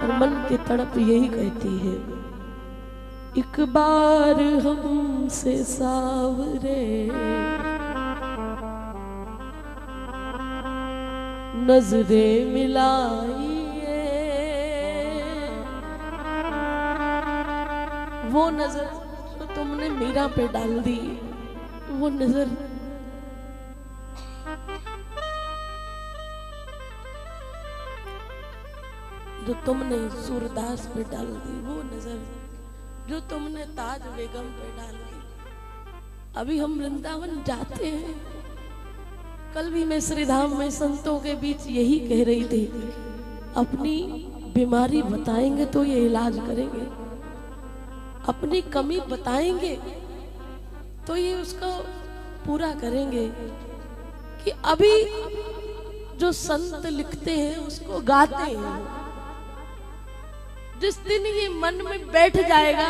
और मन की तड़प यही कहती है, एक बार हमसे सावरे नजरें मिलाइए। वो नजर जो तुमने मीरा पे डाल दी, वो नजर जो तुमने सूरदास पे डाल दी, वो नजर जो तुमने ताज बेगम पे डाल दी। अभी हम वृंदावन जाते हैं। कल भी मैं श्री धाम में संतों के बीच यही कह रही थी, अपनी बीमारी बताएंगे तो ये इलाज करेंगे, अपनी कमी बताएंगे तो ये उसको पूरा करेंगे। कि अभी जो संत लिखते हैं उसको गाते हैं, जिस दिन ये मन में बैठ जाएगा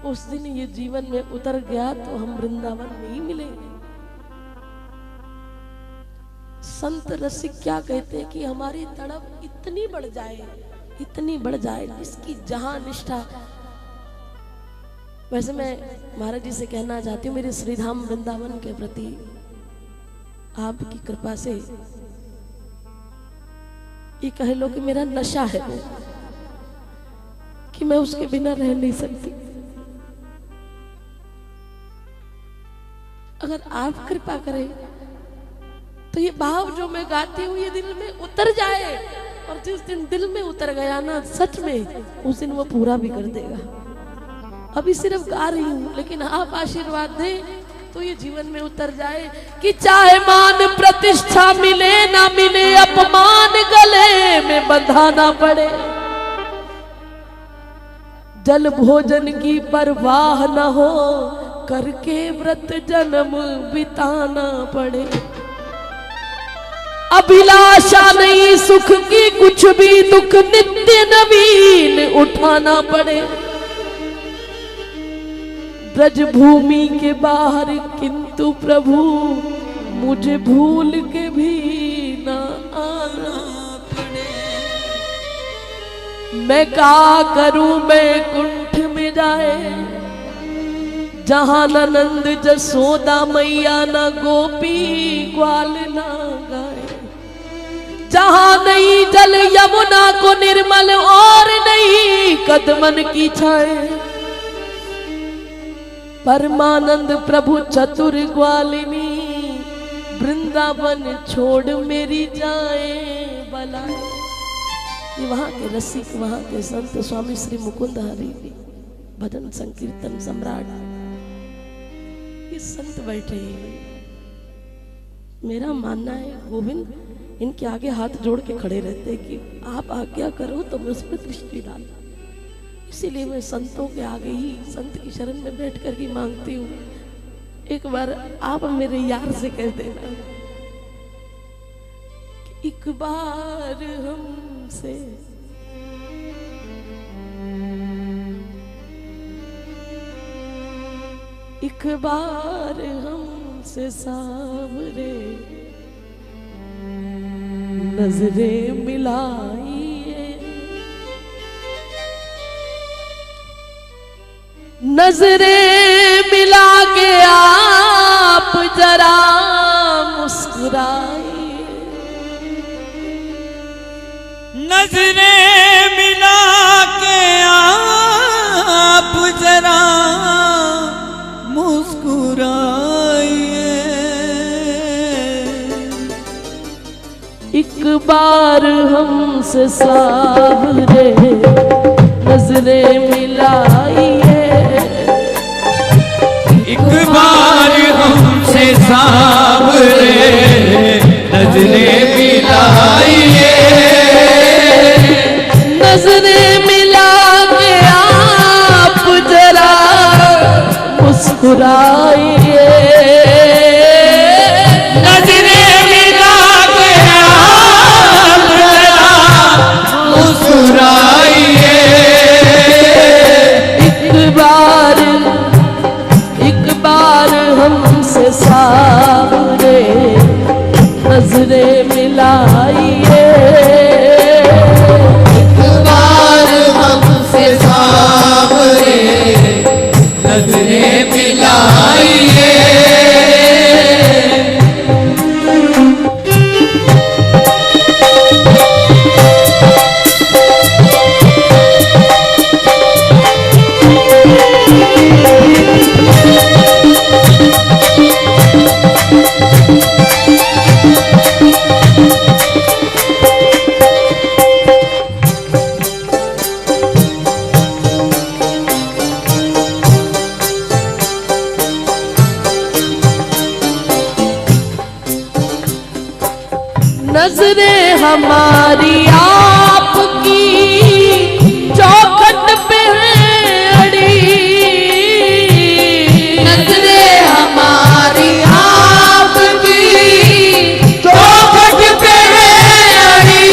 उस दिन ये जीवन में उतर गया तो हम वृंदावन में ही मिलेंगे। संत रसिक क्या कहते हैं कि हमारी तड़प इतनी बढ़ जाए, इतनी बढ़ जाए, जिसकी जहां निष्ठा। वैसे मैं महाराज जी से कहना चाहती हूँ, मेरे श्रीधाम वृंदावन के प्रति आपकी कृपा से ये कह लो कि मेरा नशा है वो, कि मैं उसके बिना रह नहीं सकती। अगर आप कृपा करें तो ये भाव जो मैं गाती हूँ ये दिल में उतर जाए, और जिस दिन दिल में उतर गया ना सच में, उस दिन वो पूरा भी कर देगा। अभी सिर्फ गा रही हूँ, लेकिन आप आशीर्वाद दें तो ये जीवन में उतर जाए कि चाहे मान प्रतिष्ठा मिले ना मिले, अपमान गले में बंधा ना पड़े, जल भोजन की परवाह न हो, करके व्रत जन्म बिताना पड़े। अभिलाषा नहीं सुख की कुछ भी, दुख नित्य नवीन उठाना पड़े। ब्रज भूमि के बाहर किंतु प्रभु मुझे भूल के भी ना आना पड़े। मैं क्या करूं मैं कुंठ में जाए, जहां न नंद जसोदा मैया न गोपी ग्वाल ना गाए, जहां नहीं जल यमुना को निर्मल और नहीं कदमन की छाए। परमानंद प्रभु चतुर ग्वालिनी, वृंदावन छोड़ मेरी जाए बलाए। ये वहां के रसिक, वहां के संत स्वामी श्री मुकुंद हरि भजन संकीर्तन सम्राट, ये संत बैठे हैं। मेरा मानना है गोविंद इनके आगे हाथ जोड़ के खड़े रहते कि आप आज्ञा करो तो मैं उस पर दृष्टि डालूं। इसीलिए मैं संतों के आगे ही संत की शरण में बैठ कर ही मांगती हूँ, एक बार आप मेरे यार से कह देना कि एक बार हमसे एक बार हमसे सावरे नजरें मिलाइए। नजरें मिला के आप जरा मुस्कुराइए। नजरें मिला के आप जरा मुस्कुराइए। एक बार हमसे सावरे नजरें मिलाइए। एक बार हमसे सावरे नजरें मिलाइए। नजरें मिला के आप जरा मुस्कुराइए। नजरें मिला के आप जरा मुस्कुराइए। एक बार हमसे सावरे नजरें मिला हमारी आपकी चौखट पे अड़ी, नजरें हमारी आपकी चौखट पे अड़ी,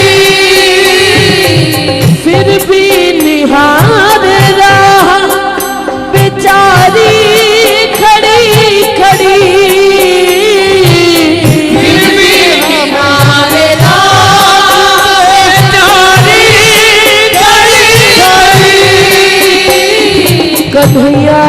फिर भी निहार रहा बेचारी खड़ी खड़ी, फिर भी हमारे बेचारी खड़ी खड़ी। कन्हैया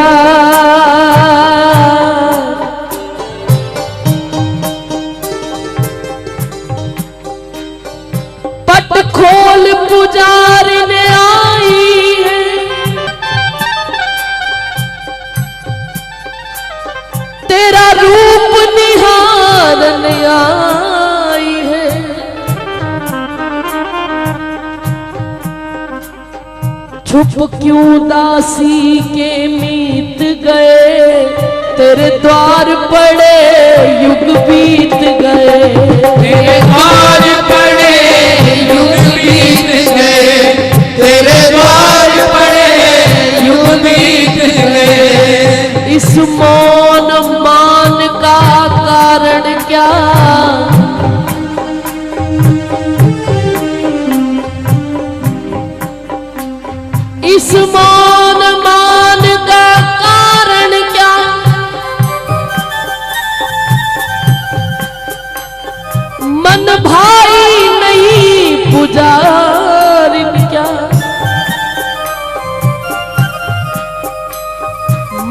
पट खोल पुजारी ने आई है, तेरा रूप निहारन आई है। छुप क्यों दासी के मीत गए, तेरे द्वार पड़े युग बीत गए, तेरे द्वार पड़े युग बीत गए, तेरे द्वार पड़े युग बीत गए। इस मौन मान का कारण क्या, इस मौन मान का कारण क्या, मन भाई नहीं पुजारिन क्या,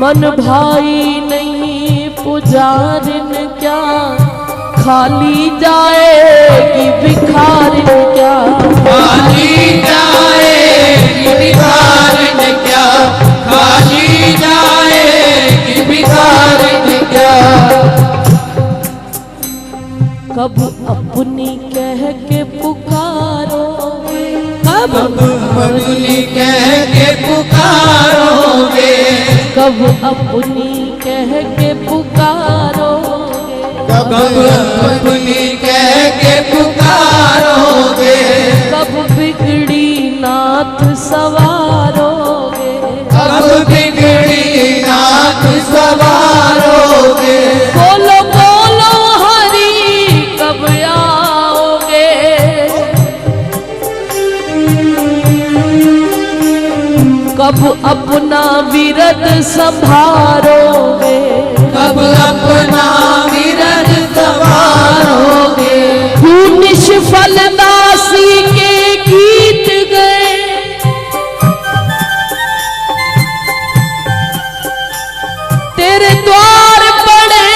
मन भाई नहीं पुजारिन क्या, खाली जाएगी भिखारिन क्या, खाली जाएगी भिखारिन क्या, खाली जाएगी भिखारिन क्या। कब अपनी कह के पुकारोगे, कब अपनी कह के पुकारोगे, कब अपनी कह के पुकारोगे, कब अपनी कह के पुकारोगे, कब बिगड़ी नाथ सवारोगे, कब बिगड़ी नाथ सवारोगे। बोलो बोलो हरि कब आओगे, कब अपना विरद संभारोगे, कब अपना विरद संवारोगे। क्यों निष्फल दासी के गीत गए, तेरे द्वार पड़े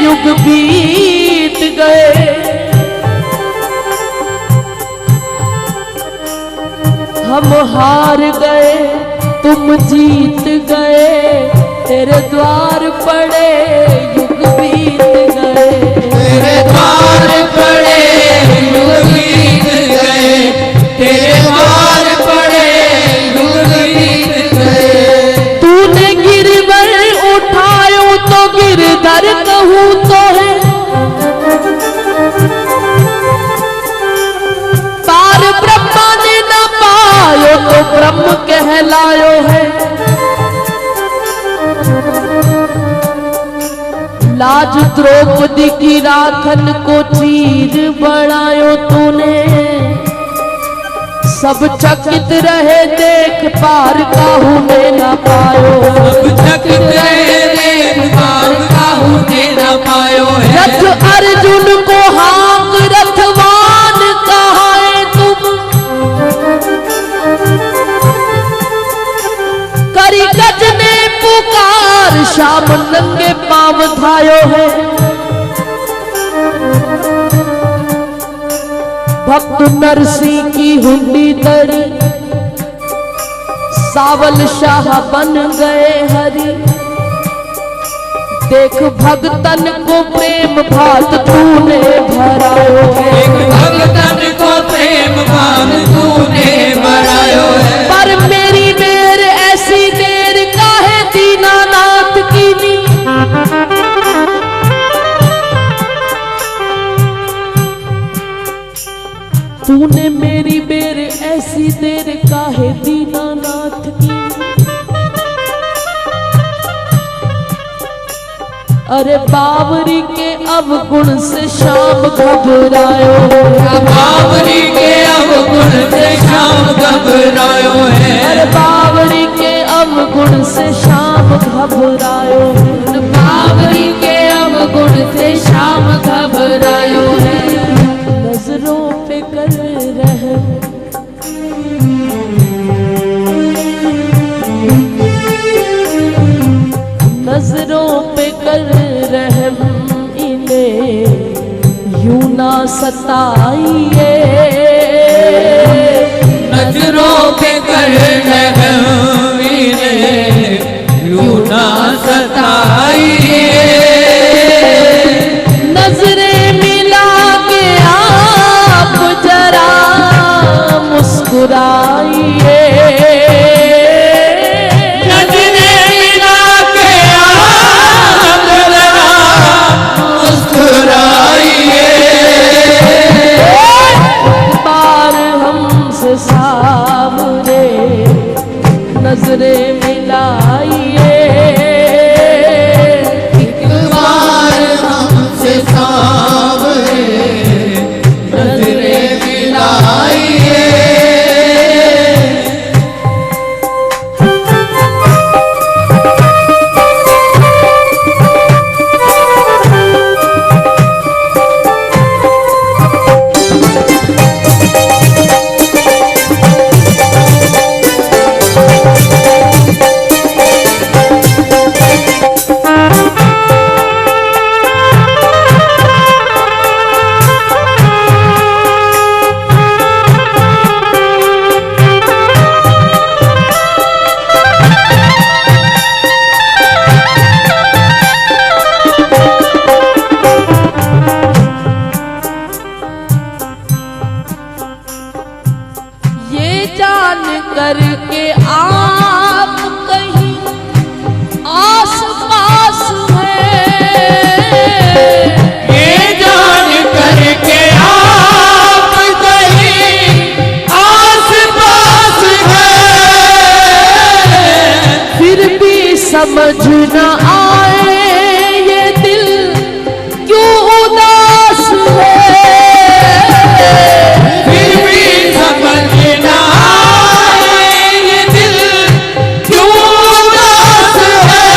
युग बीत गए, हम हार गए तुम जीत गए, तेरे द्वार पड़े युग बीत गए, तेरे द्वार पड़े युग बीत गए, तेरे द्वार पड़े युग बीत गए। तूने गिरवर उठायो तो गिरधर कहूँ तो है, पार ब्रह्मा ने न पायो तो ब्रह्म कहलायो है, लाज द्रौपदी की राखन को चीर बढ़ायो तूने, सब चकित रहे देख पार काहू ने न पायो, सब चकित रहे देख पार काहू ने न पायो है। रथ अर्जुन को हाथ रथवान कहा है तुम, करी गज ने पुकार श्याम नंगे पांव धायो है, भक्त नरसिंह की हुंडी तड़ी, सावल शाह बन गए हरि, देख भगतन को प्रेम भात तूने भरायो है, एक भगतन को प्रेम भाव तूने भरायो है। पर मेरी देर ऐसी देर काहे दीनानाथ की नी, तू मेरी बेर ऐसी देर काहे दीनानाथ की। अरे बावरी के अवगुण से शाम घबरायो, बावरी के अवगुण से शाम घबरायो है। अरे बावरी के अवगुण से शाम घबरायो, बावरी के अवगुण से शाम घबरायो है। नजरों पे कर रहम, नजरों पे कर रहम, इन्हें यूं ना सताइए। नजरों पे कर रहम, इन्हें यूं ना सताइए। नजरें मिला के आप जरा मुस्कुराइए। नजरें मिला के आप जरा मुस्कुराइए। एक बार हमसे सामने नजरें मिलाइए। एक बार हमसे सामने नजरें मिलाइए। ये जान करके आप कहीं आस पास हैं, ये जान करके आप कहीं आस पास हैं। फिर भी समझ न आए ये दिल क्यों उदास है। फिर भी समझ ना आए ये दिल क्यों उदास है।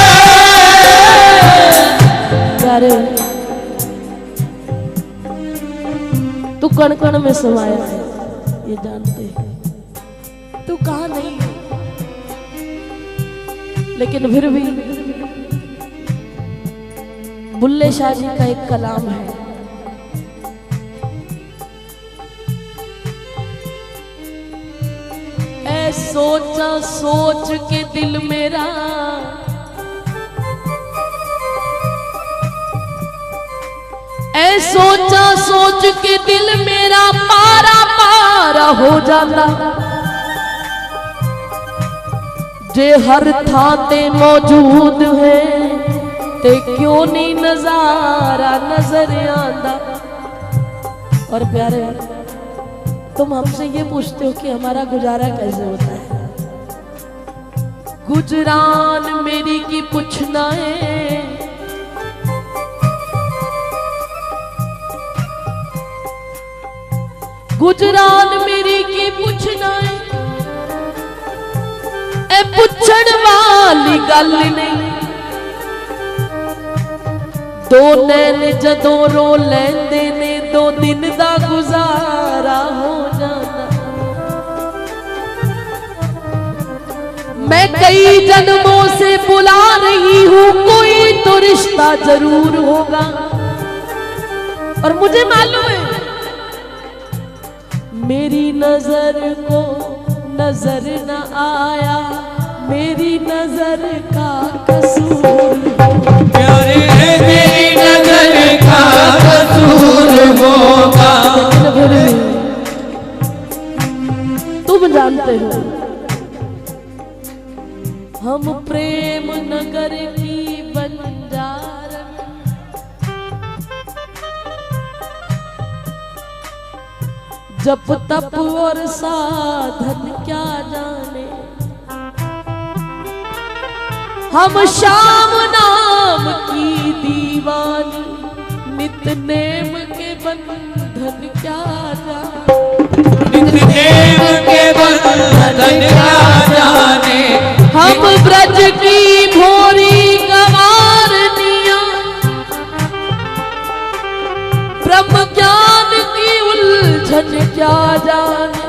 प्यारे तू कण कण में समाया है, ये जानते हैं। तू कहा नहीं है, लेकिन फिर भी बुल्ले शाह जी का एक कलाम है, ऐ सोचा सोच के दिल मेरा, ऐ सोचा सोच के दिल मेरा पारा पारा हो जाता। जे हर थाते मौजूद है ते क्यों नहीं नजारा नजर आंदा। और प्यारे तुम हमसे ये पूछते हो कि हमारा गुजारा कैसे होता है। गुजरान मेरी की पूछना है, गुजरान मेरी की पूछना है, ए पुछण वाली गल नहीं। दो नैन जदों रो लैंदे ने, दो दिन दा गुजारा हो जाता। मैं कई जन्मों से बुला रही हूं, कोई तो रिश्ता जरूर होगा। और मुझे मालूम है मेरी नजर को नजर न आया, मेरी नजर का कसूर। प्यारे मेरी नजर का कसूर होगा। तुम जानते हो हम प्रेम नगर की बंजारन, जप तप और साधन क्या जाने, हम श्याम नाम की दीवानी, नित नेम के बंधन क्या जाने, नित नेम के बंधन क्या जाने। हम ब्रज की भोरी गवारनिया, ब्रह्म ज्ञान की उलझन क्या जाने।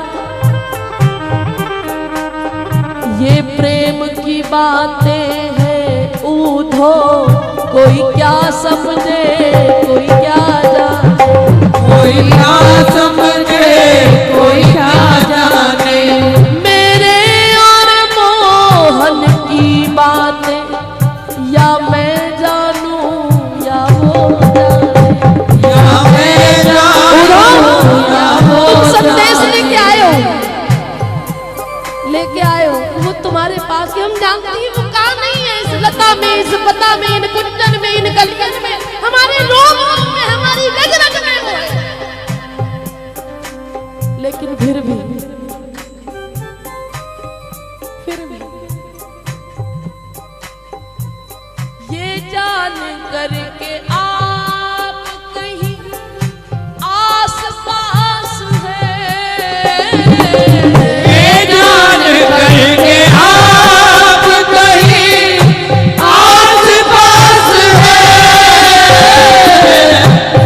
ये प्रेम की बातें हैं ऊधो, कोई क्या समझे कोई क्या जाने, कोई क्या समझे कोई क्या जाने। मेरे और मोहन की बातें या मैं जानूं या वो जाने, या मैं जानूं या वो तुम संदेश जाने। लेके आए हो वो तुम्हारे पास ही, हम जानते हैं वो कहाँ नहीं है, इस लता में, इस पता में, इन कुंजन में, इन कलियन में, हमारे रोग में, हमारी रग रग में वो है। लेकिन फिर भी ये जान करके आप कहीं आस पास है, ये जान करके आप कहीं आस पास है,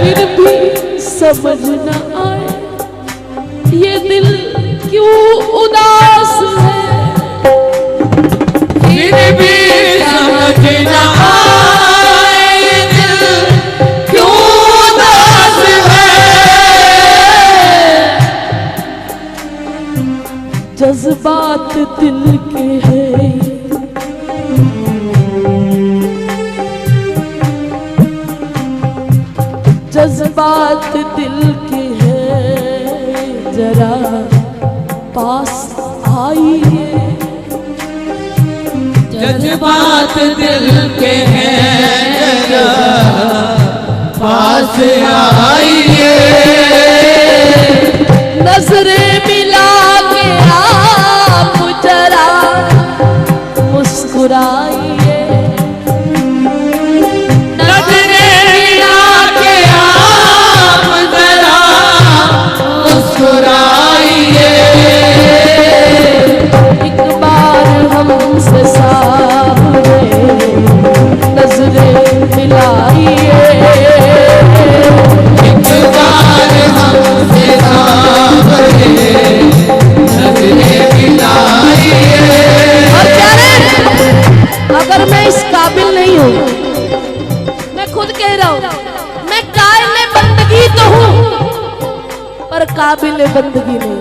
फिर भी समझ न आए ये दिल क्यों उदास है, फिर भी समझ न आए ये दिल क्यों उदास है। जज्बात दिल के हैं, जज्बात दिल के हैं, जरा पास आइए, जज्बात दिल के हैं जरा पास आइए। नजरें मिला के आप जरा मुस्कुराइए, नजरें मिला के आप जरा मुस्कुराइए। एक बार हमसे सामने नजरें मिलाइए, एक बार हमसे सामने नजरें मिलाइए। और क्या रे? अगर मैं इस काबिल नहीं हूँ, मैं खुद कह रहा हूँ, मैं काबिल बंदगी तो हूँ पर काबिल बंदगी नहीं।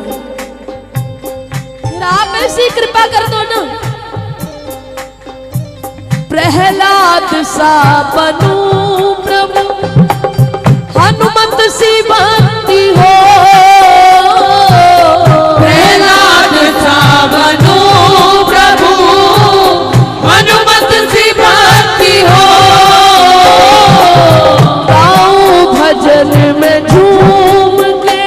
फिर आप ऐसी कृपा कर दो ना, प्रहलाद सा बनूं प्रभु, हनुमत सी बनती हो, प्रहलाद सा बनूं प्रभु, हनुमत सी बनती हो। गाऊं भजन में झूम के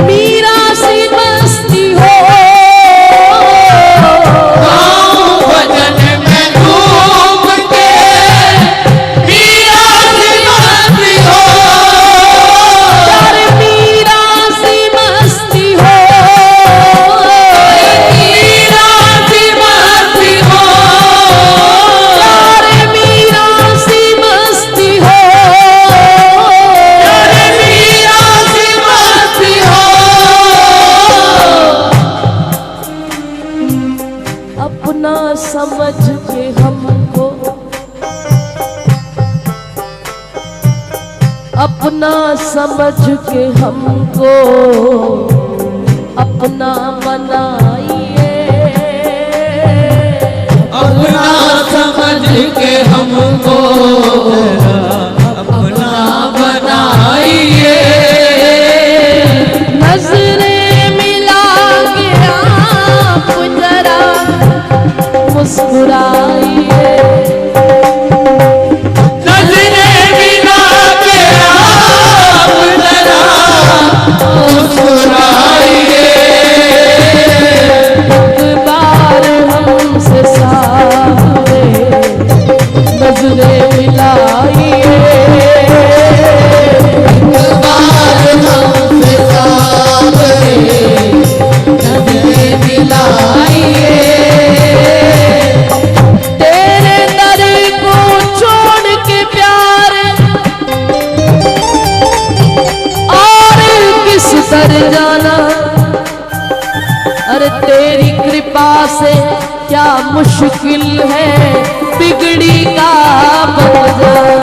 मीरा सी मस्ती हो, गाऊं भजन में झूम के मीरा सी मस्ती हो। यार मीरा सी मस्ती हो, मीरा सी मस्ती हो। यार मीरा सी मस्ती हो, मीरा सी मस्ती हो। अपना समझ के हमको, अपना समझ के हमको अपना बनाइए, अपना समझ के हमको अपना बनाइए। नजरें मिला के आप जरा मुस्कुराइए, नजरें मिला के आप जरा मुस्कुराइए। सुधर जाना। अरे तेरी कृपा से क्या मुश्किल है, बिगड़ी का बन जाना।